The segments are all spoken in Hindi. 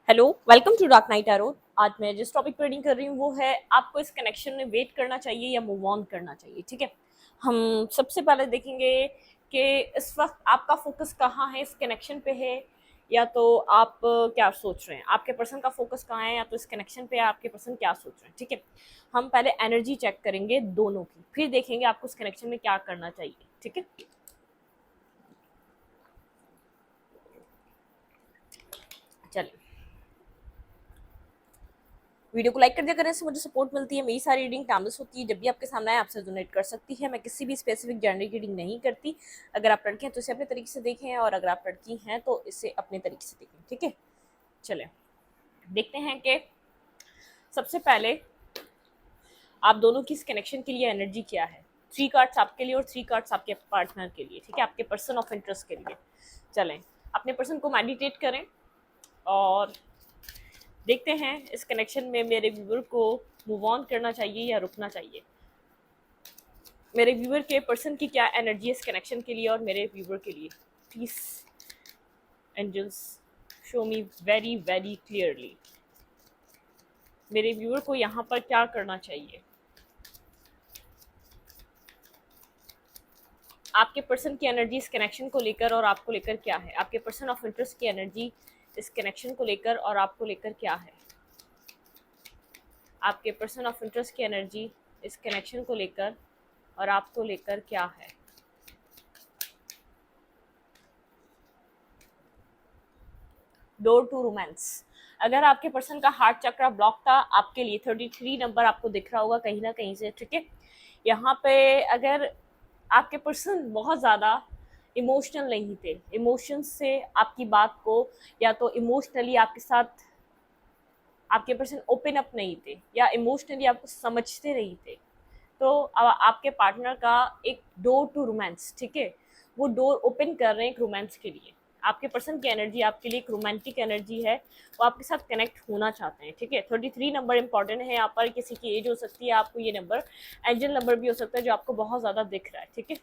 Hello, welcome to dark night arrow. आज मैं जिस टॉपिक पर रीडिंग कर रही हूँ वो है आपको इस कनेक्शन में वेट करना चाहिए या मूव ऑन करना चाहिए। ठीक है, हम सबसे पहले देखेंगे कि इस वक्त आपका फोकस कहाँ है, इस कनेक्शन पे है या तो आप क्या सोच रहे हैं, आपके पर्सन का फोकस कहाँ है या तो इस कनेक्शन पे है, आपके पर्सन क्या सोच रहे हैं। ठीक है, हम पहले एनर्जी चेक करेंगे दोनों की, फिर देखेंगे आपको इस कनेक्शन में क्या करना चाहिए। ठीक है, चलिए वीडियो को लाइक कर दिया करें, इससे मुझे सपोर्ट मिलती है। मेरी सारी रीडिंग टाइमलेस होती है, जब भी आपके सामने आए आपसे डोनेट कर सकती है। मैं किसी भी स्पेसिफिक जेंडर की रीडिंग नहीं करती। अगर आप लड़के हैं तो इसे अपने तरीके से देखें और अगर आप लड़की हैं तो इसे अपने तरीके से देखें। ठीक है, चलें देखते हैं कि सबसे पहले आप दोनों की इस कनेक्शन के लिए एनर्जी क्या है। 3 कार्ड्स आपके लिए और 3 कार्ड्स आपके पार्टनर के लिए। ठीक है, आपके पर्सन ऑफ इंटरेस्ट के लिए। चलें अपने पर्सन को मेडिटेट करें और देखते हैं इस कनेक्शन में मेरे व्यूअर को मूव ऑन करना चाहिए या रुकना चाहिए। मेरे व्यूअर के पर्सन की क्या एनर्जी है इस कनेक्शन के लिए और मेरे व्यूअर के लिए। Please angels show me very very clearly मेरे व्यूअर को यहाँ पर क्या करना चाहिए। आपके पर्सन की एनर्जी इस कनेक्शन को लेकर और आपको लेकर क्या है। आपके पर्सन ऑफ इंटरेस्ट की एनर्जी इस कनेक्शन को लेकर और आपको लेकर क्या है। आपके पर्सन ऑफ इंटरेस्ट की एनर्जी इस कनेक्शन को लेकर और आपको लेकर क्या है। Door to romance. अगर आपके पर्सन का हार्ट चक्रा ब्लॉक था आपके लिए 33 नंबर आपको दिख रहा होगा कहीं ना कहीं से। ठीक है, यहाँ पे अगर आपके पर्सन बहुत ज़्यादा इमोशनल नहीं थे, इमोशंस से आपकी बात को या तो इमोशनली आपके साथ आपके पर्सन ओपन अप नहीं थे या इमोशनली आपको समझते नहीं थे, तो आपके पार्टनर का एक डोर टू रोमांस, ठीक है, वो डोर ओपन कर रहे हैं एक रोमांस के लिए। आपके पर्सन की एनर्जी आपके लिए एक रोमांटिक एनर्जी है, वो आपके साथ कनेक्ट होना चाहते हैं। ठीक है, 33 नंबर इंपॉर्टेंट है यहाँ पर। किसी की एज हो सकती है, आपको ये नंबर एंजल नंबर भी हो सकता है जो आपको बहुत ज़्यादा दिख रहा है। ठीक है,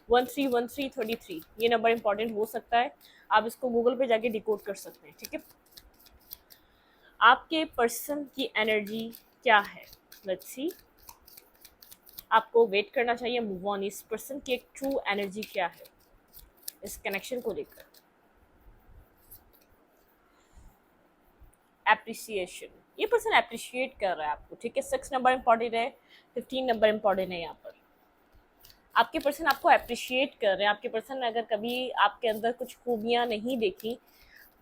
131333 ये नंबर इंपॉर्टेंट हो सकता है। आप इसको गूगल पे जाके डिकोड कर सकते हैं। ठीक है, आपके पर्सन की एनर्जी क्या है, लेट्स सी। आपको वेट करना चाहिए, मूव ऑन। इस पर्सन की एक ट्रू एनर्जी क्या है इस कनेक्शन को लेकर। एप्रिसिएशन, ये पर्सन अप्रिशिएट कर रहा है आपको। ठीक है, 6 नंबर इंपॉर्टेंट है, 15 नंबर इंपॉर्टेंट है यहाँ पर। आपके पर्सन आपको अप्रिशिएट कर रहे हैं। आपके पर्सन ने अगर कभी आपके अंदर कुछ खूबियाँ नहीं देखी,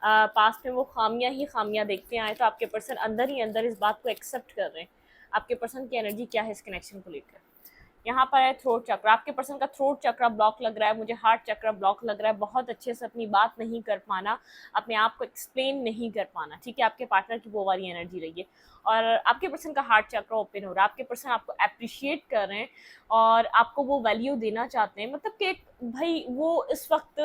पास्ट में वो खामियां ही खामियां देखते आए, तो आपके पर्सन अंदर ही अंदर इस बात को एक्सेप्ट कर रहे हैं। आपके पर्सन की एनर्जी क्या है इस कनेक्शन को लेकर। यहाँ पर है थ्रोट चक्र। आपके पर्सन का थ्रोट चक्र ब्लॉक लग रहा है, मुझे हार्ट चक्र ब्लॉक लग रहा है। बहुत अच्छे से अपनी बात नहीं कर पाना, अपने आप को एक्सप्लेन नहीं कर पाना। ठीक है, आपके पार्टनर की वो वाली एनर्जी रही है और आपके पर्सन का हार्ट चक्र ओपन हो रहा है। आपके पर्सन आपको अप्रिशिएट कर रहे हैं और आपको वो वैल्यू देना चाहते हैं। मतलब कि भाई वो इस वक्त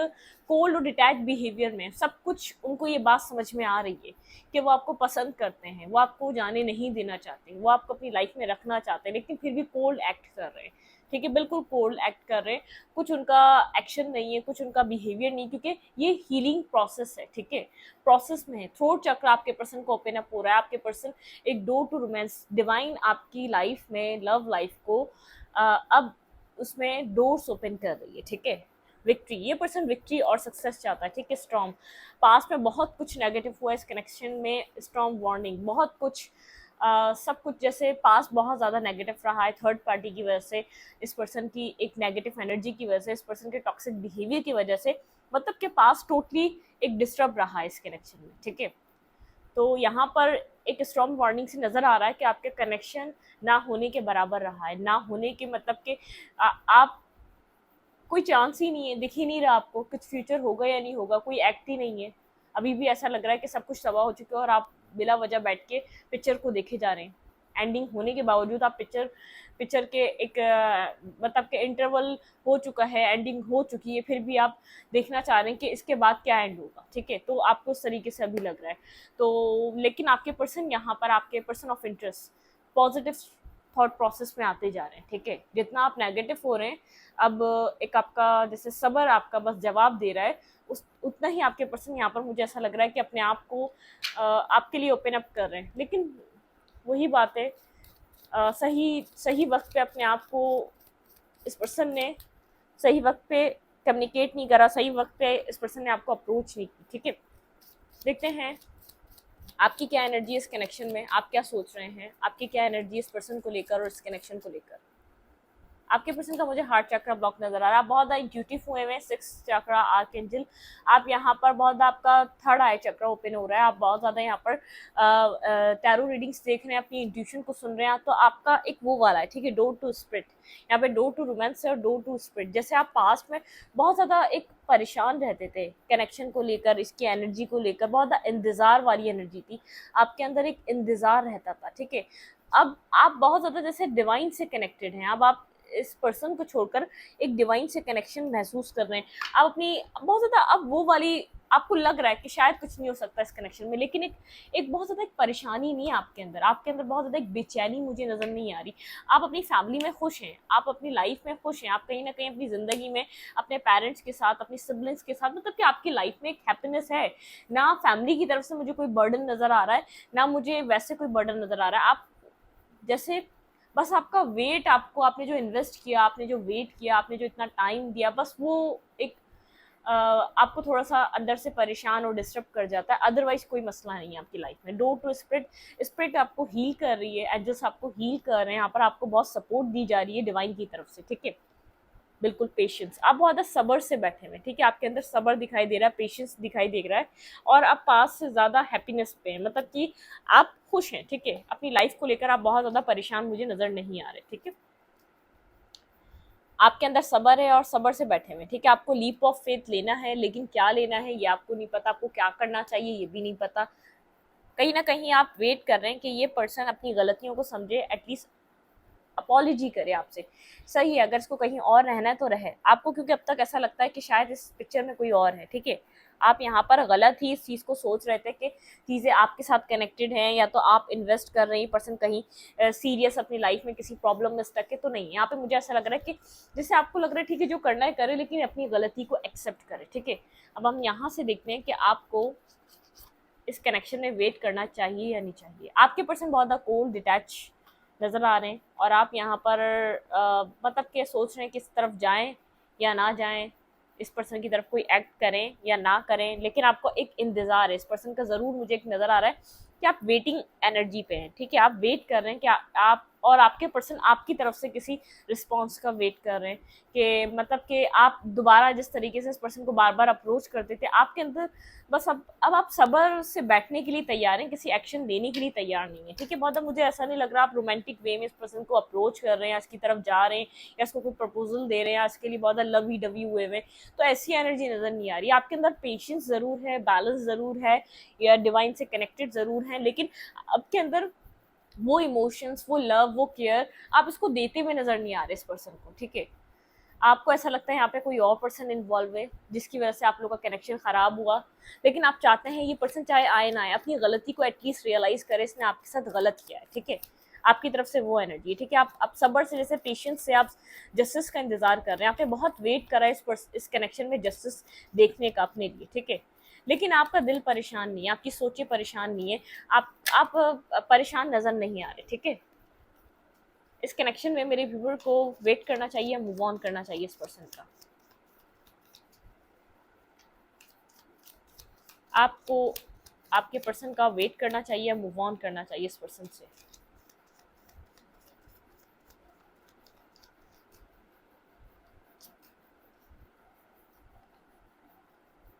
कोल्ड और डिटैच बिहेवियर में, सब कुछ उनको ये बात समझ में आ रही है कि वो आपको पसंद करते हैं, वो आपको जाने नहीं देना चाहते, वो आपको अपनी लाइफ में रखना चाहते हैं, लेकिन फिर भी कोल्ड एक्ट कर रहे हैं। ठीक है, बिल्कुल कोल्ड एक्ट कर रहे हैं। कुछ उनका एक्शन नहीं है, कुछ उनका बिहेवियर नहीं, क्योंकि ये हीलिंग प्रोसेस है। ठीक है, प्रोसेस में है। थ्रोट चक्र आपके पर्सन को ओपन अप हो रहा है। आपके पर्सन एक डोर टू रोमांस, डिवाइन आपकी लाइफ में, लव लाइफ को अब उसमें डोर्स ओपन कर रही है। ठीक है, विक्ट्री, ये पर्सन विक्ट्री और सक्सेस चाहता है। ठीक है, स्ट्रॉन्ग, पास्ट में बहुत कुछ नेगेटिव हुआ इस कनेक्शन में। स्ट्रॉन्ग वार्निंग, बहुत कुछ सब कुछ जैसे पास्ट बहुत ज़्यादा नेगेटिव रहा है थर्ड पार्टी की वजह से, इस पर्सन की एक नेगेटिव एनर्जी की वजह से, इस पर्सन के टॉक्सिक बिहेवियर की वजह से। मतलब कि पास्ट टोटली एक डिस्टर्ब रहा है इस कनेक्शन में। ठीक है, तो यहाँ पर एक स्ट्रॉन्ग वार्निंग से नज़र आ रहा है कि आपके कनेक्शन ना होने के बराबर रहा है। ना होने के मतलब कि आप कोई चांस ही नहीं है, दिख ही नहीं रहा आपको कुछ फ्यूचर होगा या नहीं होगा, कोई एक्ट ही नहीं है। अभी भी ऐसा लग रहा है कि सब कुछ तबाह हो चुका है और आप बिला वजह बैठ के पिक्चर को देखे जा रहे हैं। एंडिंग होने के बावजूद आप पिक्चर के एक मतलब के इंटरवल हो चुका है, एंडिंग हो चुकी है, फिर भी आप देखना चाह रहे हैं कि इसके बाद क्या एंड होगा। ठीक है, तो आपको उस तरीके से अभी लग रहा है। तो लेकिन आपके पर्सन यहाँ पर, आपके person of interest positive thought process में आते जा रहे हैं, ठीक है। जितना आप नेगेटिव हो रहे हैं, अब एक आपका जैसे सब्र आपका बस जवाब दे रहा है, उस उतना ही आपके पर्सन यहाँ पर मुझे ऐसा लग रहा है कि अपने आप को आपके लिए ओपन अप कर रहे हैं। लेकिन वही बात है, सही सही वक्त पे अपने आप को इस पर्सन ने सही वक्त पे कम्युनिकेट नहीं करा, सही वक्त पे इस पर्सन ने आपको अप्रोच नहीं की, ठीक है। देखते हैं आपकी क्या एनर्जी इस कनेक्शन में, आप क्या सोच रहे हैं, आपकी क्या एनर्जी इस पर्सन को लेकर और इस कनेक्शन को लेकर। आपके पर्सन का मुझे हार्ट चक्रा ब्लॉक नजर आ रहा है, बहुत ज़्यादा इंट्यूटिव हुए हुए, 6 चक्रा आर्कएंजल। आप यहाँ पर बहुत ज़्यादा आपका थर्ड आई चक्रा ओपन हो रहा है, आप बहुत ज़्यादा यहाँ पर टैरो रीडिंग्स देख रहे हैं, अपनी इंट्यूशन को सुन रहे हैं, तो आपका एक वो वाला है, ठीक है, डोर टू स्पिरिट। यहाँ पे डोर टू रोमांस और डोर टू स्पिरिट। जैसे आप पास्ट में बहुत ज़्यादा एक परेशान रहते थे कनेक्शन को लेकर, इसकी एनर्जी को लेकर, बहुत ज़्यादा इंतज़ार वाली एनर्जी थी आपके अंदर, एक इंतज़ार रहता था, ठीक है। अब आप बहुत ज़्यादा जैसे डिवाइन से कनेक्टेड हैं, अब आप इस पर्सन को छोड़कर एक डिवाइन से कनेक्शन महसूस कर रहे हैं। आप अपनी बहुत ज़्यादा अब वो वाली आपको लग रहा है कि शायद कुछ नहीं हो सकता इस कनेक्शन में, लेकिन एक बहुत ज़्यादा एक परेशानी नहीं है आपके अंदर, आपके अंदर बहुत ज़्यादा एक बेचैनी मुझे नज़र नहीं आ रही। आप अपनी फैमिली में खुश हैं, आप अपनी लाइफ में खुश हैं, आप कहीं ना कहीं अपनी ज़िंदगी में अपने पेरेंट्स के साथ, अपनी सिबलिंग्स के साथ, मतलब कि आपकी लाइफ में एक हैप्पीनेस है ना। फैमिली की तरफ से मुझे कोई बर्डन नज़र आ रहा है ना, मुझे वैसे कोई बर्डन नज़र आ रहा है। आप जैसे बस आपका वेट, आपको आपने जो इन्वेस्ट किया, आपने जो वेट किया, आपने जो इतना टाइम दिया, बस वो एक आपको थोड़ा सा अंदर से परेशान और डिस्टर्ब कर जाता है, अदरवाइज कोई मसला नहीं है आपकी लाइफ में। डोर टू स्पिरिट, स्पिरिट आपको हील कर रही है, एंजल्स आपको हील कर रहे हैं, यहाँ पर आपको बहुत सपोर्ट दी जा रही है डिवाइन की तरफ से, ठीक है। बिल्कुल पेशेंस, आप बहुत ज़्यादा सब्र से बैठे हुए, ठीक है, आपके अंदर सब्र दिखाई दे रहा है, पेशेंस दिखाई दे रहा है, और आप पास से ज़्यादा हैप्पीनेस पे हैं, मतलब कि आप खुश हैं, ठीक है। अपनी लाइफ को लेकर आप बहुत ज़्यादा परेशान मुझे नज़र नहीं आ रहे, ठीक है। आपके अंदर सब्र है और सब्र से बैठे हुए, ठीक है। आपको लीप ऑफ फेथ लेना है, लेकिन क्या लेना है ये आपको नहीं पता, आपको क्या करना चाहिए ये भी नहीं पता। कहीं ना कहीं आप वेट कर रहे हैं कि ये पर्सन अपनी गलतियों को समझे, एटलीस्ट अपॉलॉजी करे आपसे। सही है, अगर इसको कहीं और रहना है तो रहे आपको, क्योंकि अब तक ऐसा लगता है कि शायद इस पिक्चर में कोई और है, ठीक है। आप यहाँ पर गलत ही इस चीज़ को सोच रहे थे कि चीज़ें आपके साथ कनेक्टेड हैं, या तो आप इन्वेस्ट कर रहे हैं, पर्सन कहीं सीरियस अपनी लाइफ में किसी प्रॉब्लम में स्टक है, तो नहीं। यहाँ पे मुझे ऐसा लग रहा है कि जैसे आपको लग रहा है ठीक है जो करना है करे, लेकिन अपनी गलती को एक्सेप्ट करे, ठीक है। अब हम यहाँ से देखते हैं कि आपको इस कनेक्शन में वेट करना चाहिए या नहीं चाहिए। आपके पर्सन बहुत ज़्यादा कोल्ड डिटैच नज़र आ रहे हैं, और आप यहाँ पर मतलब कि सोच रहे हैं किस तरफ जाएं या ना जाएं, इस पर्सन की तरफ कोई एक्ट करें या ना करें, लेकिन आपको एक इंतज़ार है इस पर्सन का ज़रूर, मुझे एक नज़र आ रहा है कि आप वेटिंग एनर्जी पे हैं, ठीक है। आप वेट कर रहे हैं कि आप और आपके पर्सन आपकी तरफ से किसी रिस्पॉन्स का वेट कर रहे हैं, कि मतलब कि आप दोबारा जिस तरीके से इस पर्सन को बार बार अप्रोच करते थे, आपके अंदर बस अब आप सब्र से बैठने के लिए तैयार हैं, किसी एक्शन लेने के लिए तैयार नहीं है, ठीक है। बहुत मुझे ऐसा नहीं लग रहा आप रोमांटिक वे में इस पर्सन को अप्रोच कर रहे हैं, इसकी तरफ जा रहे हैं, या इसको कोई प्रपोजल दे रहे हैं, इसके लिए बहुत लवी डवी हुए हुए, तो ऐसी एनर्जी नज़र नहीं आ रही। आपके अंदर पेशेंस ज़रूर है, बैलेंस ज़रूर है, या डिवाइन से कनेक्टेड ज़रूर हैं, लेकिन आपके अंदर वो इमोशंस, वो लव, वो केयर आप इसको देते हुए नज़र नहीं आ रहे इस पर्सन को, ठीक है। आपको ऐसा लगता है यहाँ पे कोई और पर्सन इन्वॉल्व है जिसकी वजह से आप लोगों का कनेक्शन ख़राब हुआ, लेकिन आप चाहते हैं ये पर्सन चाहे आए ना आए, अपनी गलती को एटलीस्ट रियलाइज़ करे इसने आपके साथ गलत किया है, ठीक है। आपकी तरफ से वो एनर्जी, ठीक है। आप सब्र से, जैसे पेशेंस से आप जस्टिस का इंतजार कर रहे हैं, आपने बहुत वेट करा है इस कनेक्शन में जस्टिस देखने का अपने लिए, ठीक है। लेकिन आपका दिल परेशान नहीं है, आपकी सोचें परेशान नहीं है, आप परेशान नज़र नहीं आ रहे, ठीक है। इस कनेक्शन में मेरे व्यूअर को वेट करना चाहिए, मूव ऑन करना चाहिए इस पर्सन का। आपको आपके पर्सन का वेट करना चाहिए, मूव ऑन करना चाहिए इस पर्सन से।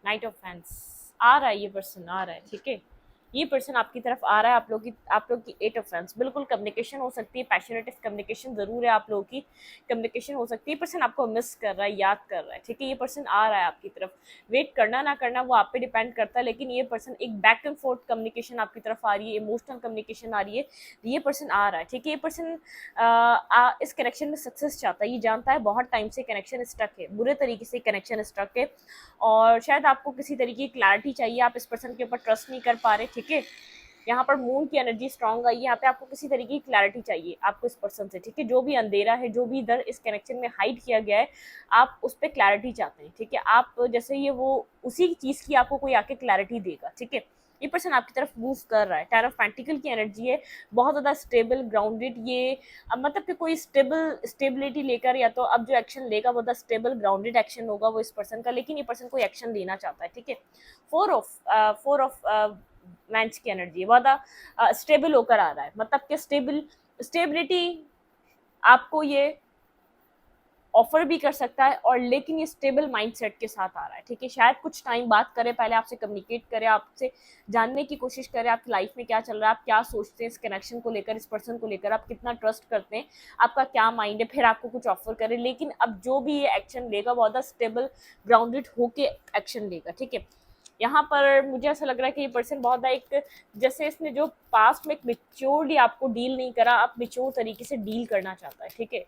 नाइट ऑफ फैंस आ रहा है, ये पर्सन आ रहा है, ठीक है। ये पर्सन आपकी तरफ आ रहा है, आप लोग की 8 ऑफ फैंस, बिल्कुल कम्युनिकेशन हो सकती है, पैशनेटिव कम्युनिकेशन ज़रूर है, आप लोगों की कम्युनिकेशन हो सकती है। पर्सन आपको मिस कर रहा है, याद कर रहा है, ठीक है। ये पर्सन आ रहा है आपकी तरफ, वेट करना ना करना वो आप पे डिपेंड करता है, लेकिन ये पर्सन एक बैक एंड फोर्थ कम्युनिकेशन आपकी तरफ आ रही है, इमोशनल कम्युनिकेशन आ रही है, ये पर्सन आ रहा है, ठीक है। ये पर्सन इस कनेक्शन में सक्सेस चाहता है, ये जानता है बहुत टाइम से कनेक्शन स्टक है, बुरे तरीके से कनेक्शन स्टक है, और शायद आपको किसी तरीके की क्लैरिटी चाहिए, आप इस पर्सन के ऊपर ट्रस्ट नहीं कर पा रहे, ठीक है। यहाँ पर मून की एनर्जी स्ट्रांग आई है, यहाँ पे आपको किसी तरीके की क्लैरिटी चाहिए आपको इस पर्सन से, ठीक है। जो भी अंधेरा है, जो भी इधर इस कनेक्शन में हाइड किया गया है, आप उस पर क्लैरिटी चाहते हैं, ठीक है। आप जैसे ये वो उसी चीज़ की आपको कोई आके क्लैरिटी देगा, ठीक है। ये पर्सन आपकी तरफ मूव कर रहा है, टेन ऑफ पेंटिकल की एनर्जी है, बहुत ज़्यादा स्टेबल ग्राउंडेड ये, अब मतलब कि कोई स्टेबिलिटी लेकर या तो अब जो एक्शन लेगा वो द स्टेबल ग्राउंडेड एक्शन होगा वो इस पर्सन का, लेकिन ये पर्सन कोई एक्शन लेना चाहता है, ठीक है। फोर ऑफ मैच की एनर्जी बहुत स्टेबल होकर आ रहा है, मतलब कि स्टेबिलिटी आपको ये ऑफर भी कर सकता है, और लेकिन ये स्टेबल माइंडसेट के साथ आ रहा है, ठीक है। शायद कुछ टाइम बात करे, पहले आपसे कम्युनिकेट करे, आपसे जानने की कोशिश करे आपकी लाइफ में क्या चल रहा है, आप क्या सोचते हैं इस कनेक्शन को लेकर, इस पर्सन को लेकर, आप कितना ट्रस्ट करते हैं, आपका क्या माइंड है, फिर आपको कुछ ऑफर करे। लेकिन अब जो भी ये एक्शन लेगा बहुत ज़्यादा स्टेबल ग्राउंडेड होके एक्शन लेगा, ठीक है। यहाँ पर मुझे ऐसा लग रहा है कि ये पर्सन बहुत एक, जैसे इसने जो पास्ट में एक मेच्योरली आपको डील नहीं करा, आप मेच्योर तरीके से डील करना चाहता है, ठीक है।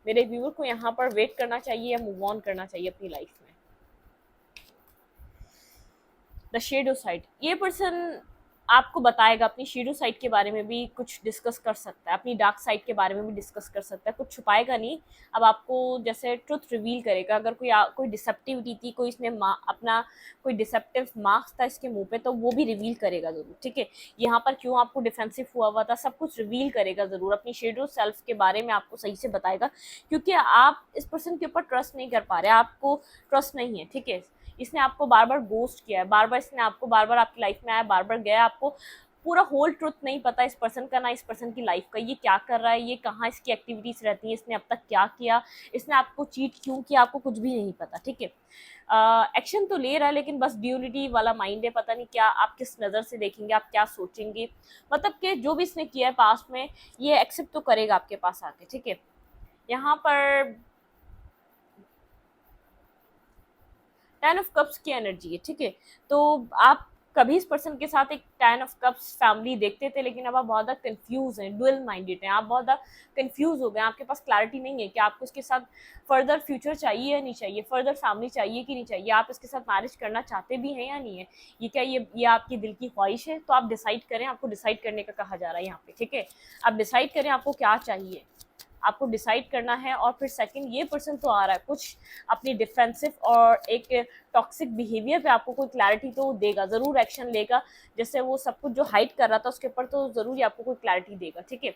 मेरे व्यूअर को यहाँ पर वेट करना चाहिए या मूव ऑन करना चाहिए अपनी लाइफ में। द शेडो साइड, ये पर्सन आपको बताएगा अपनी शेडो साइड के बारे में भी कुछ डिस्कस कर सकता है, अपनी डार्क साइड के बारे में भी डिस्कस कर सकता है, कुछ छुपाएगा नहीं, अब आपको जैसे ट्रुथ रिवील करेगा। अगर कोई डिसेप्टिविटी थी, कोई इसने अपना कोई डिसेप्टिव मार्क्स था इसके मुंह पे, तो वो भी रिवील करेगा ज़रूर, ठीक है। यहाँ पर क्यों आपको डिफेंसिव हुआ था, सब कुछ रिवील करेगा ज़रूर, अपनी शेडो सेल्फ के बारे में आपको सही से बताएगा, क्योंकि आप इस पर्सन के ऊपर ट्रस्ट नहीं कर पा रहे, आपको ट्रस्ट नहीं है, ठीक है। इसने आपको बार बार गोस्ट किया है, बार बार इसने आपको बार बार आपकी लाइफ में आया, बार बार गया, आपको पूरा होल ट्रुथ नहीं पता इस पर्सन का, ना इस पर्सन की लाइफ का, ये क्या कर रहा है, ये कहाँ इसकी एक्टिविटीज़ रहती हैं, इसने अब तक क्या किया, इसने आपको चीट क्यों किया, आपको कुछ भी नहीं पता, ठीक है। एक्शन तो ले रहा है, लेकिन बस ड्यूलिटी वाला माइंड है, पता नहीं क्या आप किस नज़र से देखेंगे, आप क्या सोचेंगे, मतलब कि जो भी इसने किया है पास्ट में ये एक्सेप्ट तो करेगा आपके पास आके, ठीक है। यहाँ पर 10 ऑफ कप्स की एनर्जी है, ठीक है। तो आप कभी इस पर्सन के साथ एक 10 ऑफ कप्स फैमिली देखते थे, लेकिन अब आप बहुत ज़्यादा कंफ्यूज हैं, डुअल माइंडेड हैं, आप बहुत ज़्यादा कंफ्यूज हो गए, आपके पास क्लैरिटी नहीं है कि आपको इसके साथ फर्दर फ्यूचर चाहिए या नहीं चाहिए, फर्दर फैमिली चाहिए कि नहीं चाहिए, आप इसके साथ मैरिज करना चाहते भी हैं या नहीं है, ये क्या ये आपकी दिल की ख्वाहिश है। तो आप डिसाइड करें, आपको डिसाइड करने का कहा जा रहा है यहाँ पे, ठीक है। आप डिसाइड करें आपको क्या चाहिए, आपको डिसाइड करना है। और फिर सेकंड, ये पर्सन तो आ रहा है कुछ अपनी डिफेंसिव और एक टॉक्सिक बिहेवियर पे आपको कोई क्लैरिटी तो देगा, ज़रूर एक्शन लेगा, जैसे वो सब कुछ जो हाइड कर रहा था उसके ऊपर तो ज़रूर ही आपको कोई क्लैरिटी देगा, ठीक है।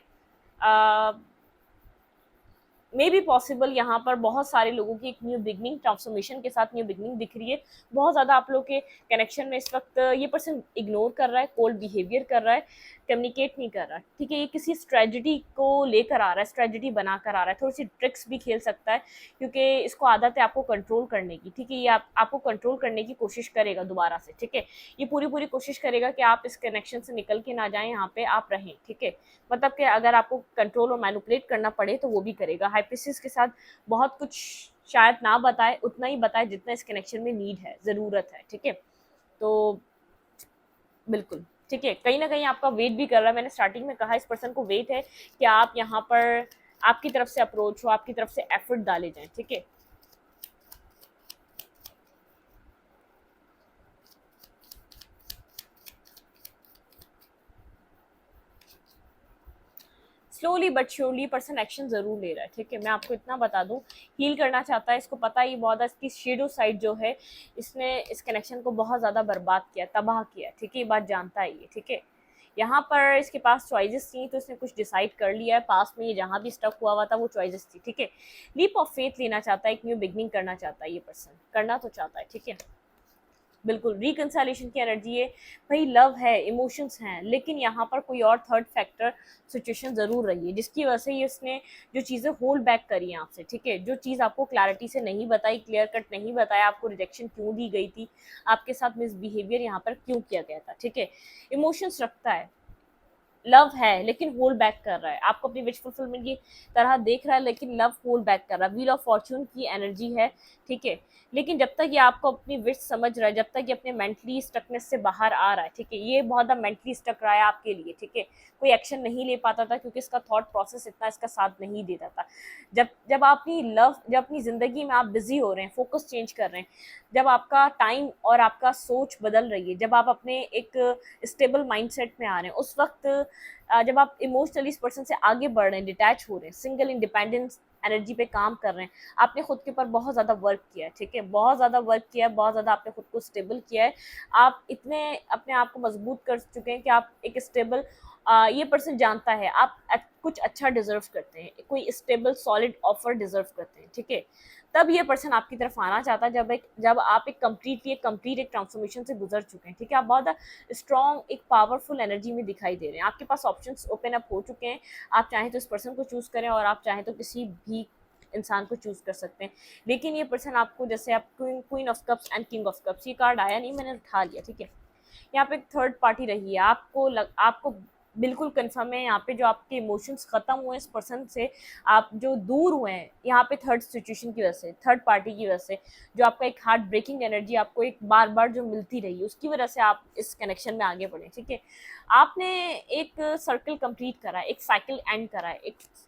मे बी पॉसिबल यहाँ पर बहुत सारे लोगों की एक न्यू बिगनिंग, ट्रांसफॉर्मेशन के साथ न्यू बिगनिंग दिख रही है। बहुत ज़्यादा आप लोग के कनेक्शन में इस वक्त ये पर्सन इग्नोर कर रहा है, कोल्ड बिहेवियर कर रहा है, कम्युनिकेट नहीं कर रहा, ठीक है। ये किसी स्ट्रेटजी को लेकर आ रहा है, स्ट्रेटजी बना कर आ रहा है, थोड़ी सी ट्रिक्स भी खेल सकता है, क्योंकि इसको आदत है आपको कंट्रोल करने की, ठीक है। ये आपको कंट्रोल करने की कोशिश करेगा दोबारा से, ठीक है। ये पूरी कोशिश करेगा कि आप इस कनेक्शन से निकल के ना जाएं, यहाँ पे आप रहें, ठीक है। मतलब कि अगर आपको कंट्रोल और मैनिपुलेट करना पड़े तो वो भी करेगा। हाई प्रीस्टेस के साथ बहुत कुछ शायद ना बताए, उतना ही बताए जितना इस कनेक्शन में नीड है, ज़रूरत है, ठीक है। तो बिल्कुल ठीक है, कहीं ना कहीं आपका वेट भी कर रहा है। मैंने स्टार्टिंग में कहा इस पर्सन को वेट है कि आप यहाँ पर आपकी तरफ से अप्रोच हो, आपकी तरफ से एफर्ट डाले जाएं, ठीक है। Slowly but surely person action जरूर ले रहा है, ठीक है। मैं आपको इतना बता दूं, हील करना चाहता है, इसको पता ही बहुत है इसकी शेडो साइड जो है, इसने इस कनेक्शन को बहुत ज़्यादा बर्बाद किया, तबाह किया, ठीक है। ये बात जानता है ये, ठीक है। यहाँ पर इसके पास चॉइसेस थी तो इसने कुछ डिसाइड कर लिया है, पास में ये जहाँ भी स्टक हुआ था वो चॉइसेस थी, ठीक है। लीप ऑफ फेथ लेना चाहता है, एक न्यू बिगनिंग करना चाहता है, ये पर्सन करना तो चाहता है, ठीक है। बिल्कुल रिकंसाइलेशन की एनर्जी है भाई, लव है, इमोशंस हैं, लेकिन यहाँ पर कोई और थर्ड फैक्टर सिचुएशन ज़रूर रही है जिसकी वजह से ये इसने जो चीज़ें होल्ड बैक करी हैं आपसे, ठीक है। जो चीज़ आपको क्लैरिटी से नहीं बताई, क्लियर कट नहीं बताया, आपको रिजेक्शन क्यों दी गई थी, आपके साथ मिसबिहेवियर यहाँ पर क्यों किया गया था, ठीक है। इमोशंस रखता है, लव है लेकिन होल्ड बैक कर रहा है, आपको अपनी विश फुलफिलमेंट की तरह देख रहा है लेकिन लव होल्ड बैक कर रहा है। व्हील ऑफ फॉर्च्यून की एनर्जी है, ठीक है। लेकिन जब तक ये आपको अपनी विश समझ रहा है, जब तक ये अपने मेंटली स्टकनेस से बाहर आ रहा है, ठीक है, ये बहुत ज़्यादा मेंटली स्टक रहा है आपके लिए, ठीक है, कोई एक्शन नहीं ले पाता था क्योंकि इसका थॉट प्रोसेस इतना इसका साथ नहीं देता था। जब जब जब अपनी ज़िंदगी में आप बिजी हो रहे हैं, फोकस चेंज कर रहे हैं, जब आपका टाइम और आपका सोच बदल रही है, जब आप अपने एक स्टेबल माइंडसेट में आ रहे हैं, उस वक्त जब आप इमोशनली इस पर्सन से आगे बढ़ रहे हैं, डिटैच हो रहे हैं, सिंगल इंडिपेंडेंस एनर्जी पे काम कर रहे हैं, आपने खुद के ऊपर बहुत ज़्यादा वर्क किया है, ठीक है, बहुत ज़्यादा वर्क किया है, बहुत ज़्यादा आपने खुद को स्टेबल किया है, आप इतने अपने आप को मजबूत कर चुके हैं कि आप एक स्टेबल ये पर्सन जानता है आप कुछ अच्छा डिजर्व करते हैं, कोई स्टेबल सॉलिड ऑफर डिजर्व करते हैं, ठीक है। तब ये पर्सन आपकी तरफ आना चाहता है जब आप एक कंप्लीट एक ट्रांसफॉर्मेशन से गुजर चुके हैं, ठीक है, आप बहुत स्ट्रॉन्ग एक पावरफुल एनर्जी में दिखाई दे रहे हैं, आपके पास ऑप्शंस ओपन अप हो चुके हैं, आप चाहें तो इस पर्सन को चूज़ करें और आप चाहें तो किसी भी इंसान को चूज़ कर सकते हैं। लेकिन ये पर्सन आपको, जैसे आप queen of cups and king of cups, ये कार्ड आया नहीं, मैंने उठा लिया, ठीक है, यहाँ पे एक थर्ड पार्टी रही है, आपको बिल्कुल कंफर्म है यहाँ पे जो आपके इमोशंस खत्म हुए इस पर्सन से, आप जो दूर हुए हैं यहाँ पे थर्ड सिचुएशन की वजह से, थर्ड पार्टी की वजह से, जो आपका एक हार्ट ब्रेकिंग एनर्जी आपको एक बार बार जो मिलती रही उसकी वजह से आप इस कनेक्शन में आगे बढ़े, ठीक है। आपने एक सर्कल कंप्लीट करा है, एक साइकिल एंड करा है,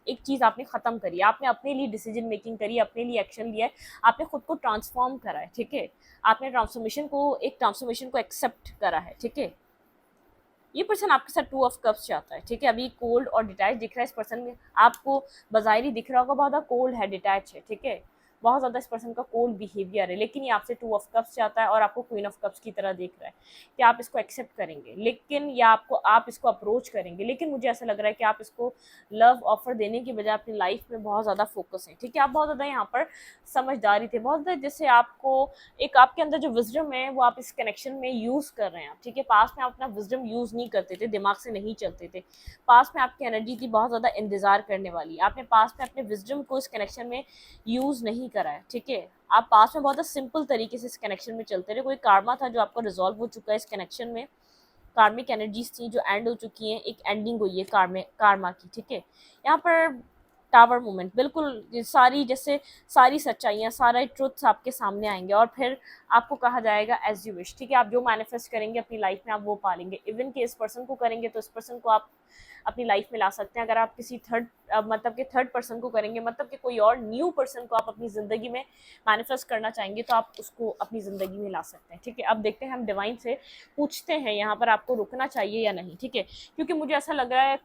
एक चीज़ आपने ख़त्म करी, आपने अपने लिए डिसीजन मेकिंग करी, अपने लिए एक्शन लिया है, आपने खुद को ट्रांसफॉर्म करा है, ठीक है, आपने ट्रांसफॉर्मेशन को एक्सेप्ट करा है, ठीक है। ये पर्सन आपके साथ टू ऑफ कप्स चाहता है, ठीक है, अभी कोल्ड और डिटैच दिख रहा है इस पर्सन में, आपको बज़ाहिर दिख रहा होगा बहुत ज़्यादा कोल्ड है, डिटैच है, ठीक है, बहुत ज़्यादा इस पर्सन का कोल्ड बिहेवियर है, लेकिन ये आपसे टू ऑफ कप्स चाहता है और आपको क्वीन ऑफ कप्स की तरह देख रहा है कि आप इसको एक्सेप्ट करेंगे, लेकिन या आप इसको अप्रोच करेंगे, लेकिन मुझे ऐसा लग रहा है कि आप इसको लव ऑफर देने की बजाय अपनी लाइफ में बहुत ज़्यादा फोकस है, ठीक है, आप बहुत ज़्यादा यहाँ पर समझदारी थे, बहुत ज़्यादा, जैसे आपको एक आपके अंदर जो विजडम है वो आप इस कनेक्शन में यूज़ कर रहे हैं आप, ठीक है, पास में आप अपना विजडम यूज़ नहीं करते थे, दिमाग से नहीं चलते थे, पास में आपकी एनर्जी थी बहुत ज़्यादा इंतज़ार करने वाली, आपने पास में अपने विजडम को इस कनेक्शन में यूज़ नहीं करा है, ठीक है, आप पास में बहुत सिंपल तरीके से इस कनेक्शन में चलते रहे, कोई कार्मा था जो आपका रिजॉल्व हो चुका है इस कनेक्शन में, कार्मिक एनर्जीज थी जो एंड हो चुकी हैं, एक एंडिंग हुई है कार्मा की, ठीक है। यहाँ पर टावर मोमेंट बिल्कुल सारी सच्चाइयाँ, सारे ट्रुथ्स आपके सामने आएंगे और फिर आपको कहा जाएगा एज यू विश, ठीक है, आप जो मैनिफेस्ट करेंगे अपनी लाइफ में आप वो पालेंगे, इवन कि इस पर्सन को करेंगे तो इस पर्सन को आप अपनी लाइफ में ला सकते हैं, अगर आप किसी थर्ड पर्सन को करेंगे, मतलब कि कोई और न्यू पर्सन को आप अपनी ज़िंदगी में मैनिफेस्ट करना चाहेंगे तो आप उसको अपनी ज़िंदगी में ला सकते हैं, ठीक है। अब देखते हैं, हम डिवाइन से पूछते हैं यहाँ पर आपको रुकना चाहिए या नहीं, ठीक है, क्योंकि मुझे ऐसा लग रहा है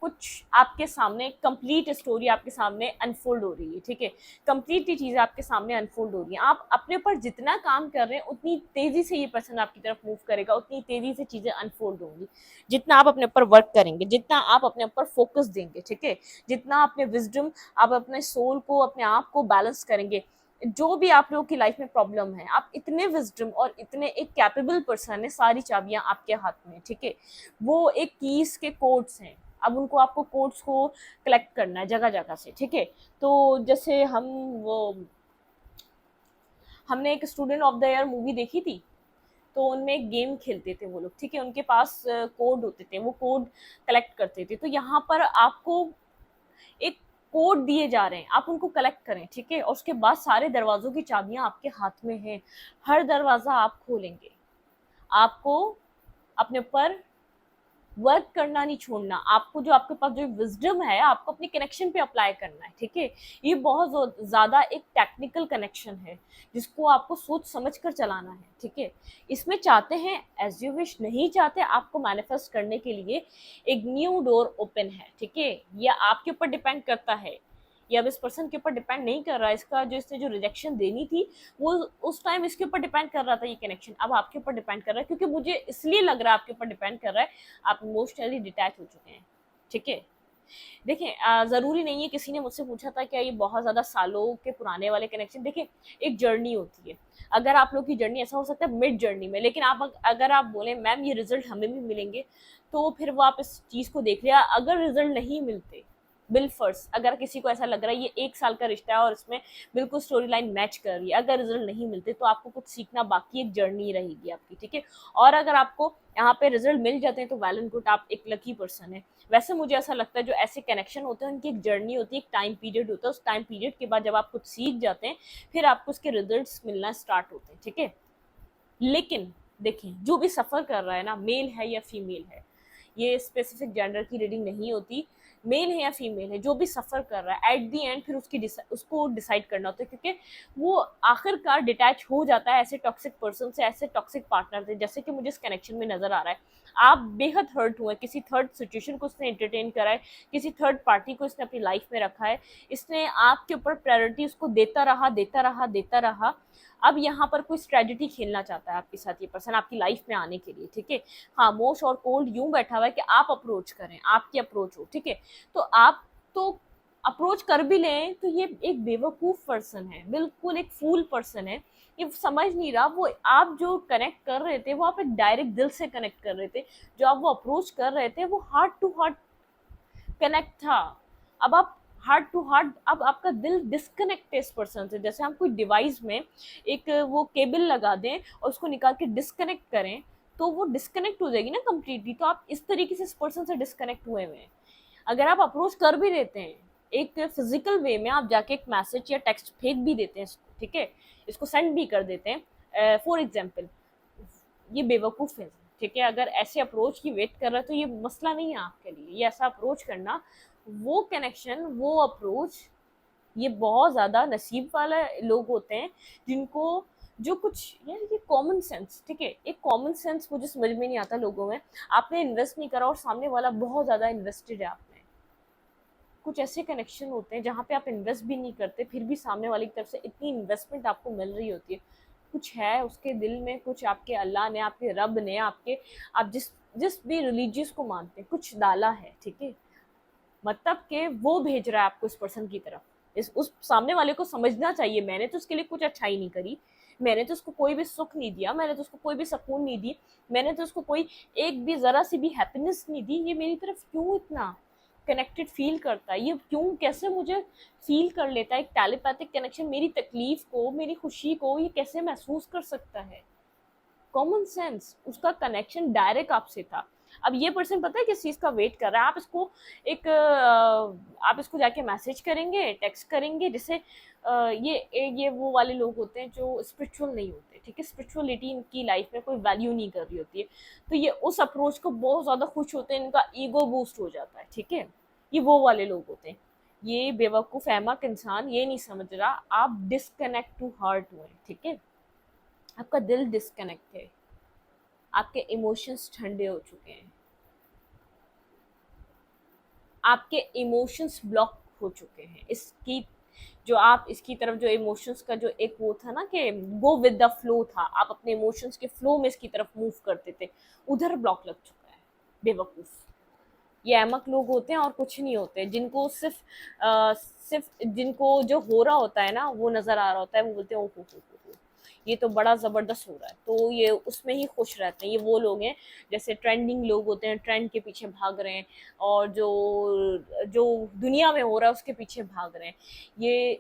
कुछ आपके सामने कंप्लीट स्टोरी आपके सामने अनफोल्ड हो रही है, ठीक है, कंप्लीटली चीज़ें आपके सामने अनफोल्ड हो रही हैं, आप अपने ऊपर जितना काम कर रहे हैं उतनी तेज़ी से ये पर्सन आपकी तरफ मूव करेगा, उतनी तेज़ी से चीज़ें अनफोल्ड होंगी, जितना आप अपने ऊपर वर्क करेंगे, जितना आप अपने ऊपर फोकस देंगे, ठीक है, जितना अपने विजडम, आप अपने सोल को, अपने आप को बैलेंस करेंगे, जो भी आप लोगों की लाइफ में प्रॉब्लम है, आप इतने विजडम और इतने एक कैपेबल पर्सन है, सारी चाबियां आपके हाथ में, ठीक है, वो एक कीज के कोड्स हैं, अब उनको आपको कोड्स को कलेक्ट करना है जगह जगह से, ठीक है। तो जैसे हमने एक student of the year movie देखी थी, तो उनमें एक गेम खेलते थे वो लोग, ठीक है, उनके पास कोड होते थे, वो कोड कलेक्ट करते थे, तो यहाँ पर आपको एक कोड दिए जा रहे हैं, आप उनको कलेक्ट करें, ठीक है, और उसके बाद सारे दरवाजों की चाबियां आपके हाथ में हैं, हर दरवाजा आप खोलेंगे, आपको अपने ऊपर वर्क करना नहीं छोड़ना, आपको जो आपके पास जो विजडम है आपको अपने कनेक्शन पे अप्लाई करना है, ठीक है, ये बहुत ज़्यादा एक टेक्निकल कनेक्शन है जिसको आपको सोच समझ कर चलाना है, ठीक है, इसमें चाहते हैं एज यू विश, नहीं चाहते आपको मैनिफेस्ट करने के लिए एक न्यू डोर ओपन है, ठीक है, ये आपके ऊपर डिपेंड करता है, ये अब इस पर्सन के ऊपर डिपेंड नहीं कर रहा है, इसका जो इसने जो रिजेक्शन देनी थी वो उस टाइम इसके ऊपर डिपेंड कर रहा था, ये कनेक्शन अब आपके ऊपर डिपेंड कर रहा है, क्योंकि मुझे इसलिए लग रहा है आपके ऊपर डिपेंड कर रहा है, आप इमोशनली डिटैच हो चुके हैं, ठीक है। देखें, ज़रूरी नहीं है, किसी ने मुझसे पूछा था क्या ये बहुत ज़्यादा सालों के पुराने वाले कनेक्शन, देखें एक जर्नी होती है, अगर आप लोग की जर्नी ऐसा हो सकता है मिड जर्नी में, लेकिन अगर आप बोलें मैम ये रिजल्ट हमें भी मिलेंगे, तो फिर वो आप इस चीज़ को देख लिया, अगर रिजल्ट नहीं मिलते बिल फर्स्ट, अगर किसी को ऐसा लग रहा है ये 1 साल का रिश्ता है और इसमें बिल्कुल स्टोरी लाइन मैच कर रही है, अगर रिजल्ट नहीं मिलते तो आपको कुछ सीखना बाकी, एक जर्नी रहेगी आपकी, ठीक है। और अगर आपको यहाँ पे रिजल्ट मिल जाते हैं तो वेल एंड गुड, आप एक लकी पर्सन है। वैसे मुझे ऐसा लगता है जो ऐसे कनेक्शन होते हैं उनकी एक जर्नी होती है, एक टाइम पीरियड होता है, उस टाइम पीरियड के बाद जब आप कुछ सीख जाते हैं फिर आपको उसके रिजल्ट्स मिलना स्टार्ट होते हैं, ठीक है। लेकिन देखें, जो भी सफ़र कर रहा है ना, मेल है या फीमेल है, ये स्पेसिफिक जेंडर की रीडिंग नहीं होती, मेल है या फीमेल है, जो भी सफ़र कर रहा है एट दी एंड फिर उसको डिसाइड करना होता है, क्योंकि वो आखिरकार डिटैच हो जाता है ऐसे टॉक्सिक पर्सन से, ऐसे टॉक्सिक पार्टनर से, जैसे कि मुझे इस कनेक्शन में नज़र आ रहा है। आप बेहद हर्ट हुए, किसी थर्ड सिचुएशन को उसने एंटरटेन करा है, किसी थर्ड पार्टी को इसने अपनी लाइफ में रखा है, इसने आपके ऊपर प्रायोरिटी उसको देता रहा देता रहा देता रहा। अब यहाँ पर कोई स्ट्रेटजी खेलना चाहता है आपके साथ ये पर्सन आपकी लाइफ में आने के लिए, ठीक है। खामोश और कोल्ड यूं बैठा हुआ है कि आप अप्रोच करें, आपकी अप्रोच हो, ठीक है। तो आप तो अप्रोच कर भी लें तो ये एक बेवकूफ़ पर्सन है, बिल्कुल एक फूल पर्सन है, ये समझ नहीं रहा। वो आप जो कनेक्ट कर रहे थे वो आप एक डायरेक्ट दिल से कनेक्ट कर रहे थे, जो आप वो अप्रोच कर रहे थे वो हार्ट टू हार्ट कनेक्ट था। अब आप हार्ट टू हार्ट, अब आपका दिल डिस्कनेक्ट है इस पर्सन से। जैसे हम कोई डिवाइस में एक वो केबल लगा दें और उसको निकाल के डिस्कनेक्ट करें तो वो डिस्कनेक्ट हो जाएगी ना कम्प्लीटली, तो आप इस तरीके से इस पर्सन से डिस्कनेक्ट हुए हुए हैं। अगर आप अप्रोच कर भी देते हैं एक फिजिकल वे में, आप जाके एक मैसेज या टेक्स्ट फेंक भी देते हैं इसको, ठीक है, इसको सेंड भी कर देते हैं फॉर एग्जाम्पल, ये बेवकूफ़ है, ठीक है। अगर ऐसे अप्रोच की वेट कर रहा है तो ये मसला नहीं है आपके लिए, ये ऐसा अप्रोच करना, वो कनेक्शन, वो अप्रोच, ये बहुत ज़्यादा नसीब वाले लोग होते हैं जिनको, जो कुछ यार ये कॉमन सेंस, ठीक है, एक कॉमन सेंस मुझे समझ में नहीं आता लोगों में। आपने इन्वेस्ट नहीं करा और सामने वाला बहुत ज़्यादा इन्वेस्टेड है आप में। कुछ ऐसे कनेक्शन होते हैं जहाँ पे आप इन्वेस्ट भी नहीं करते फिर भी सामने वाले की तरफ से इतनी इन्वेस्टमेंट आपको मिल रही होती है। कुछ है उसके दिल में, कुछ आपके अल्लाह ने, आपके रब ने, आपके, आप जिस जिस भी रिलीजियस को मानते हैं, कुछ डाला है, ठीक है। मतलब कि वो भेज रहा है आपको इस पर्सन की तरफ। इस उस सामने वाले को समझना चाहिए, मैंने तो उसके लिए कुछ अच्छाई नहीं करी, मैंने तो उसको कोई भी सुख नहीं दिया, मैंने तो उसको कोई भी सुकून नहीं दी, मैंने तो उसको कोई एक भी ज़रा सी भी हैप्पीनेस नहीं दी, ये मेरी तरफ क्यों इतना कनेक्टेड फील करता है, ये क्यों, कैसे मुझे फील कर लेता है, एक टेलीपैथिक कनेक्शन, मेरी तकलीफ को, मेरी खुशी को ये कैसे महसूस कर सकता है। कॉमन सेंस, उसका कनेक्शन डायरेक्ट आपसे था। अब ये पर्सन पता है किस चीज़ का वेट कर रहा है, आप इसको एक आप इसको जाके मैसेज करेंगे, टेक्स्ट करेंगे, जैसे ये वो वाले लोग होते हैं जो स्पिरिचुअल नहीं होते, ठीक है, स्पिरिचुअलिटी इनकी लाइफ में कोई वैल्यू नहीं कर रही होती है, तो ये उस अप्रोच को बहुत ज़्यादा खुश होते हैं, इनका ईगो बूस्ट हो जाता है, ठीक है। ये वो वाले लोग होते हैं। ये बेवकूफ़ अहमक इंसान ये नहीं समझ रहा आप डिसकनेक्ट टू हार्ट हुए, ठीक है, आपका दिल डिसकनेक्ट है, आपके इमोशंस ठंडे हो चुके हैं, आपके इमोशंस ब्लॉक हो चुके हैं, इसकी जो आप इसकी तरफ जो इमोशंस का जो एक वो था ना कि गो विद द फ्लो था, आप अपने इमोशंस के फ्लो में इसकी तरफ मूव करते थे, उधर ब्लॉक लग चुका है। बेवकूफ़, ये अहमक लोग होते हैं और कुछ नहीं होते, जिनको सिर्फ जिनको जो हो रहा होता है ना वो नज़र आ रहा होता है, वो बोलते हैं ओह हो, ये तो बड़ा ज़बरदस्त हो रहा है, तो ये उसमें ही खुश रहते हैं। ये वो लोग हैं जैसे ट्रेंडिंग लोग होते हैं, ट्रेंड के पीछे भाग रहे हैं और जो जो दुनिया में हो रहा है उसके पीछे भाग रहे हैं। ये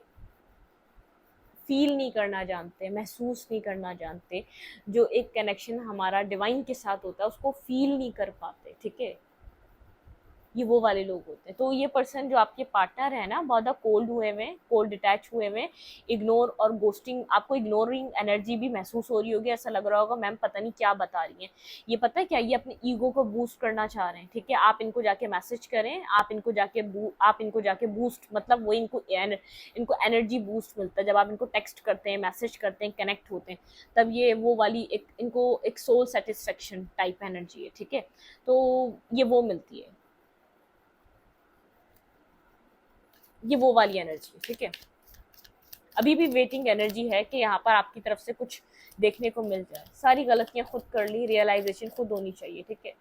फील नहीं करना जानते, महसूस नहीं करना जानते, जो एक कनेक्शन हमारा डिवाइन के साथ होता है उसको फील नहीं कर पाते, ठीक है। ये वो वाले लोग होते हैं। तो ये पर्सन जो आपके पार्टनर है ना, बहुत ज़्यादा कोल्ड हुए हुए, कोल्ड डिटैच हुए हुए, इग्नोर और गोस्टिंग, आपको इग्नोरिंग एनर्जी भी महसूस हो रही होगी, ऐसा लग रहा होगा मैम पता नहीं क्या बता रही हैं। ये पता है क्या, ये अपने ईगो को बूस्ट करना चाह रहे हैं, ठीक है। आप इनको जाके मैसेज करें, आप इनको जाके बूस्ट, मतलब वो इनको एनर्जी बूस्ट मिलता है जब आप इनको टेक्स्ट करते हैं, मैसेज करते हैं, कनेक्ट होते हैं, तब ये वो वाली एक इनको एक सोल सेटिस्फेक्शन टाइप एनर्जी है, ठीक है। तो ये वो मिलती है, ये वो वाली एनर्जी है, ठीक है। अभी भी वेटिंग एनर्जी है कि यहाँ पर आपकी तरफ से कुछ देखने को मिल जाए। सारी गलतियां खुद कर ली, रियलाइजेशन खुद होनी चाहिए, ठीक है।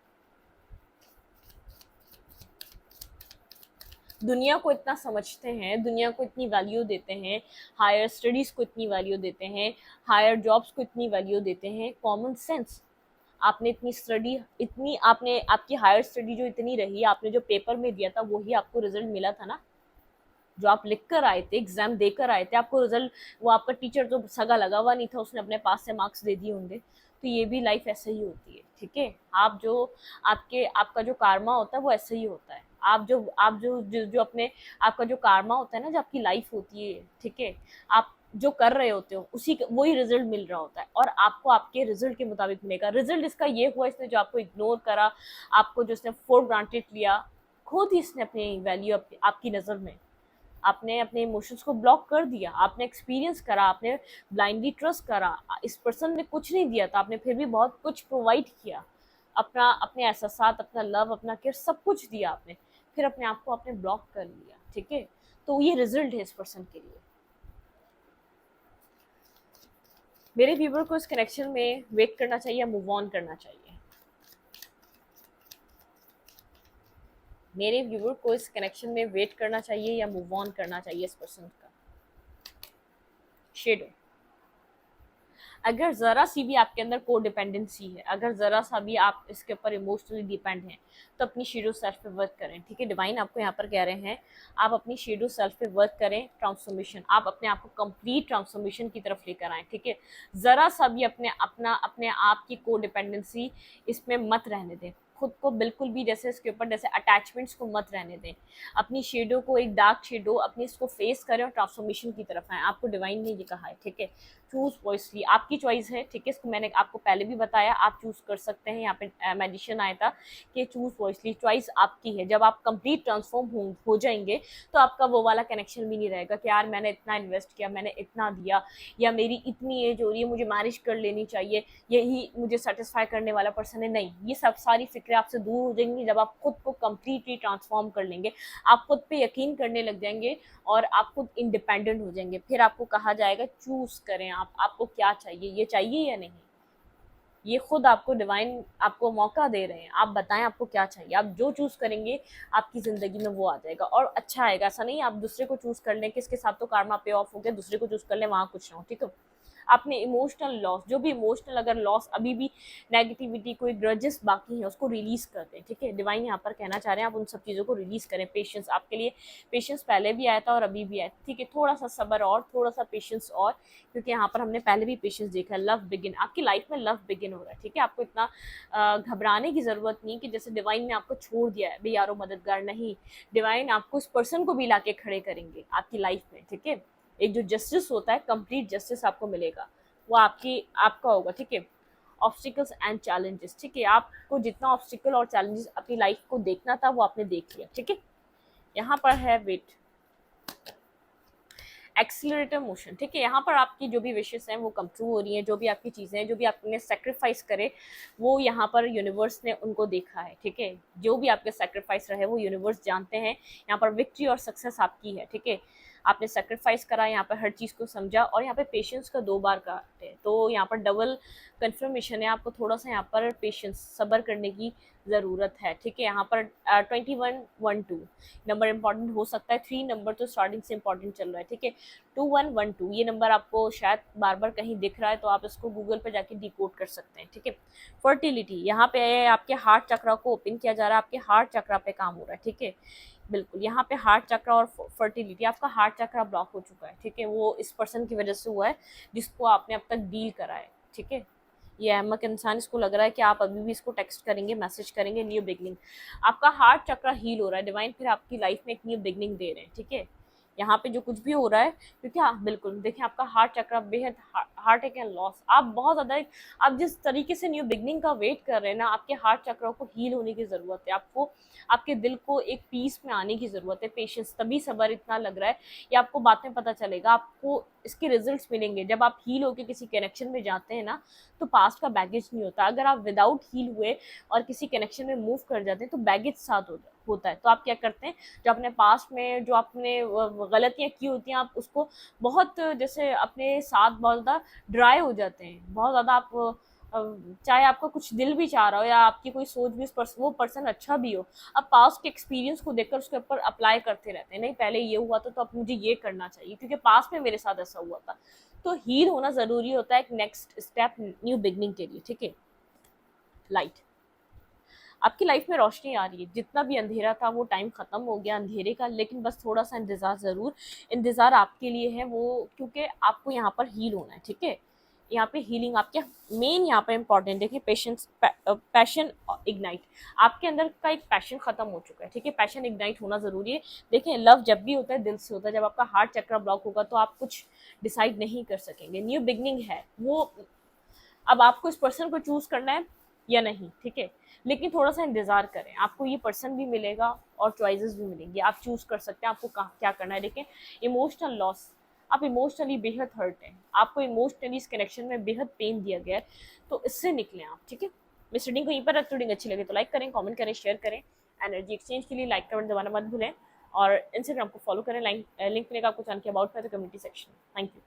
दुनिया को इतना समझते हैं, दुनिया को इतनी वैल्यू देते हैं, हायर स्टडीज़ को इतनी वैल्यू देते हैं, हायर जॉब्स को इतनी वैल्यू देते हैं, कॉमन सेंस आपने इतनी स्टडी, इतनी आपने आपकी हायर स्टडी जो इतनी रही, आपने जो पेपर में दिया था वही आपको रिजल्ट मिला था ना, जो आप लिख कर आए थे, एग्जाम देकर आए थे, आपको रिजल्ट, वो आपका टीचर तो सगा लगा हुआ नहीं था, उसने अपने पास से मार्क्स दे दिए होंगे। तो ये भी लाइफ ऐसे ही होती है, ठीक है। आप जो आपका जो कारमा होता है वो ऐसे ही होता है। आप जो अपने आपका जो कारमा होता है ना, जो आपकी लाइफ होती है, ठीक है, आप जो कर रहे होते हो उसी वही रिजल्ट मिल रहा होता है, और आपको आपके रिजल्ट के मुताबिक मिलेगा। रिजल्ट इसका ये हुआ, इसने जो आपको इग्नोर करा, आपको जो इसने फॉर ग्रांटेड लिया, खुद ही इसने अपनी वैल्यू आपकी नज़र में, आपने अपने इमोशंस को ब्लॉक कर दिया, आपने एक्सपीरियंस करा, आपने ब्लाइंडली ट्रस्ट करा, इस पर्सन ने कुछ नहीं दिया था, आपने फिर भी बहुत कुछ प्रोवाइड किया, अपने एहसास, अपना लव, अपना केयर, सब कुछ दिया आपने, फिर अपने आप को आपने ब्लॉक कर लिया, ठीक है। तो ये रिजल्ट है इस पर्सन के लिए। मेरे व्यूवर को इस कनेक्शन में वेट करना चाहिए या मूव ऑन करना चाहिए? मेरे व्यूवर को इस कनेक्शन में वेट करना चाहिए या मूव ऑन करना चाहिए इस पर्सन का? शेडो, अगर ज़रा सी भी आपके अंदर को डिपेंडेंसी है, अगर ज़रा सा भी आप इसके ऊपर इमोशनली डिपेंड हैं, तो अपनी शेडो सेल्फ पे वर्क करें, ठीक है। डिवाइन आपको यहाँ पर कह रहे हैं आप अपनी शेडो सेल्फ पे वर्क करें, ट्रांसफॉर्मेशन, आप अपने आप को कंप्लीट ट्रांसफॉर्मेशन की तरफ लेकर आएँ, ठीक है। ज़रा सा भी अपने आप की को डिपेंडेंसी इसमें मत रहने दें, खुद को बिल्कुल भी जैसे इसके ऊपर जैसे अटैचमेंट्स को मत रहने दें। अपनी शेडो को, एक डार्क शेडो अपनी, इसको फेस करें और ट्रांसफॉर्मेशन की तरफ आएँ। आपको डिवाइन ने ये कहा है, ठीक है। चूज वॉइसली, आपकी चॉइस है, ठीक है। इसको मैंने आपको पहले भी बताया, आप चूज कर सकते हैं। यहाँ पे मैजिशियन आया था कि चूज वॉइसली, चॉइस आपकी है। जब आप कंप्लीट ट्रांसफॉर्म हो जाएंगे तो आपका वो वाला कनेक्शन भी नहीं रहेगा कि यार मैंने इतना इन्वेस्ट किया, मैंने इतना दिया, या मेरी इतनी एज हो रही है, मुझे मैरिज कर लेनी चाहिए, यही मुझे सेटिस्फाई करने वाला पर्सन है। नहीं, ये सब सारी फिक्रें आपसे दूर हो जाएंगी जब आप खुद को कम्प्लीटली ट्रांसफॉर्म कर लेंगे, आप खुद पे यकीन करने लग जाएंगे और आप खुद इंडिपेंडेंट हो जाएंगे। फिर आपको कहा जाएगा चूज करें आपको क्या चाहिए, ये चाहिए या नहीं। ये खुद आपको डिवाइन आपको मौका दे रहे हैं, आप बताएं आपको क्या चाहिए, आप जो चूज करेंगे आपकी जिंदगी में वो आ जाएगा और अच्छा आएगा। ऐसा नहीं आप दूसरे को चूज कर लें, किसके साथ तो कार्मा पे ऑफ हो गया, दूसरे को चूज कर लें, वहां कुछ ना हो, ठीक है। अपने इमोशनल लॉस, जो भी इमोशनल अगर लॉस, अभी भी नेगेटिविटी, कोई ग्रजेस बाकी है, उसको रिलीज कर दें, ठीक है। डिवाइन यहाँ पर कहना चाह रहे हैं आप उन सब चीज़ों को रिलीज करें। पेशेंस, आपके लिए पेशेंस पहले भी आया था और अभी भी आया, ठीक है। थोड़ा सा सब्र और थोड़ा सा पेशेंस और, क्योंकि यहाँ पर हमने पहले भी पेशेंस देखा है। लव बिगिन, आपकी लाइफ में लव बिगिन हो रहा है, ठीक है। आपको इतना घबराने की जरूरत नहीं कि जैसे डिवाइन ने आपको छोड़ दिया है, भाई यारो मददगार नहीं, डिवाइन आपको उस पर्सन को भी ला के खड़े करेंगे आपकी लाइफ में, ठीक है। एक जो जस्टिस होता है, कंप्लीट जस्टिस आपको मिलेगा, वो आपका होगा, ठीक है। ऑब्स्टिकल्स एंड चैलेंजेस, ठीक है। आपको जितना ऑब्स्टिकल और चैलेंजेस अपनी लाइफ को देखना था वो आपने देख लिया, ठीक है। यहाँ पर है वेट, एक्सीलरेटर मोशन, ठीक है। यहाँ पर आपकी जो भी विशेष हैं वो कम ट्रू हो रही हैं, जो भी आपकी चीज़ें हैं, जो भी आपने सेक्रीफाइस करे वो यहाँ पर यूनिवर्स ने उनको देखा है, ठीक है। जो भी आपके सेक्रीफाइस रहे वो यूनिवर्स जानते हैं। यहाँ पर विक्ट्री और सक्सेस आपकी है, ठीक है। आपने सेक्रीफाइस करा, यहाँ पर हर चीज़ को समझा, और यहाँ पे पेशेंस का 2 बार काटे, तो यहाँ पर डबल कंफर्मेशन है। आपको थोड़ा सा यहाँ पर पेशेंस, सब्र करने की ज़रूरत है, ठीक है। यहाँ पर 2112 नंबर इंपॉर्टेंट हो सकता है, 3 नंबर तो स्टार्टिंग से इंपॉर्टेंट चल रहा है, ठीक है। 2112 ये नंबर आपको शायद बार बार कहीं दिख रहा है, तो आप इसको गूगल पे जाके डिकोड कर सकते हैं, ठीक है। फर्टिलिटी, यहाँ पे आपके हार्ट चक्रा को ओपन किया जा रहा है, आपके हार्ट चक्रा पे काम हो रहा है, ठीक है। बिल्कुल, यहाँ पे हार्ट चक्रा और फर्टिलिटी, आपका हार्ट चक्रा ब्लॉक हो चुका है, ठीक है। वो इस पर्सन की वजह से हुआ है जिसको आपने अब तक डील करा है, ठीक है। ये अहमक इंसान, इसको लग रहा है कि आप अभी भी इसको टेक्स्ट करेंगे, मैसेज करेंगे, न्यू बिगनिंग। आपका हार्ट चक्रा हील हो रहा है, डिवाइन फिर आपकी लाइफ में एक न्यू बिगनिंग दे रहे हैं, ठीक है। यहाँ पे जो कुछ भी हो रहा है, क्योंकि हाँ बिल्कुल देखिए, आपका हार्ट चक्रा बेहद, हार्ट अटैक एंड लॉस, आप बहुत ज़्यादा, आप जिस तरीके से न्यू बिगनिंग का वेट कर रहे हैं ना, आपके हार्ट चक्रों को हील होने की ज़रूरत है। आपको आपके दिल को एक पीस में आने की ज़रूरत है। पेशेंस, तभी सब्र इतना लग रहा है, ये आपको बाद में पता चलेगा, आपको इसके रिजल्ट्स मिलेंगे जब आप हील होकर किसी कनेक्शन में जाते हैं ना। तो पास्ट का बैगेज नहीं होता, अगर आप विदाउट हील हुए और किसी कनेक्शन में मूव कर जाते हैं तो बैगेज साथ होता है। तो आप क्या करते हैं, जो अपने पास्ट में जो आपने गलतियाँ की होती हैं, आप उसको बहुत जैसे अपने साथ बहुत ज़्यादा ड्राई हो जाते हैं, बहुत ज़्यादा आप चाहे आपका कुछ दिल भी चाह रहा हो या आपकी कोई सोच भी वो पर्सन अच्छा भी हो, अब पास्ट के एक्सपीरियंस को देखकर उसके ऊपर अप्लाई करते रहते हैं, नहीं पहले ये हुआ था तो अब मुझे ये करना चाहिए क्योंकि पास्ट में मेरे साथ ऐसा हुआ था। तो हील होना ज़रूरी होता है एक नेक्स्ट स्टेप न्यू बिगनिंग के लिए, ठीक है। लाइट। आपकी लाइफ में रोशनी आ रही है, जितना भी अंधेरा था वो टाइम ख़त्म हो गया अंधेरे का, लेकिन बस थोड़ा सा इंतज़ार ज़रूर, इंतज़ार आपके लिए है वो, क्योंकि आपको यहाँ पर हील होना है, ठीक है। यहाँ पे हीलिंग आपके मेन यहाँ पे इंपॉर्टेंट देखिए, पेशेंस, पैशन इग्नाइट, आपके अंदर का एक पैशन खत्म हो चुका है, ठीक है, पैशन इग्नाइट होना ज़रूरी है। देखिए लव जब भी होता है दिल से होता है, जब आपका हार्ट चक्र ब्लॉक होगा तो आप कुछ डिसाइड नहीं कर सकेंगे। न्यू बिगनिंग है वो, अब आपको इस पर्सन को चूज करना है या नहीं, ठीक है, लेकिन थोड़ा सा इंतजार करें, आपको ये पर्सन भी मिलेगा और चॉइसेस भी मिलेंगी, आप चूज कर सकते हैं आपको क्या करना है। देखिए इमोशनल लॉस, आप इमोशनली बेहद हर्ट हैं, आपको इमोशनली इस कनेक्शन में बेहद पेन दिया गया है, तो इससे निकलें आप, ठीक है। मिस रीडिंग को यहीं पर, रीडिंग अच्छी लगे तो लाइक करें, कमेंट करें, शेयर करें। एनर्जी एक्सचेंज के लिए लाइक कमेंट दबाना मत भूलें, और इंस्टाग्राम को फॉलो करें, लिंक मिलेगा आपको चैनल के अबाउट में, तो कम्युनिटी सेक्शन। Thank you.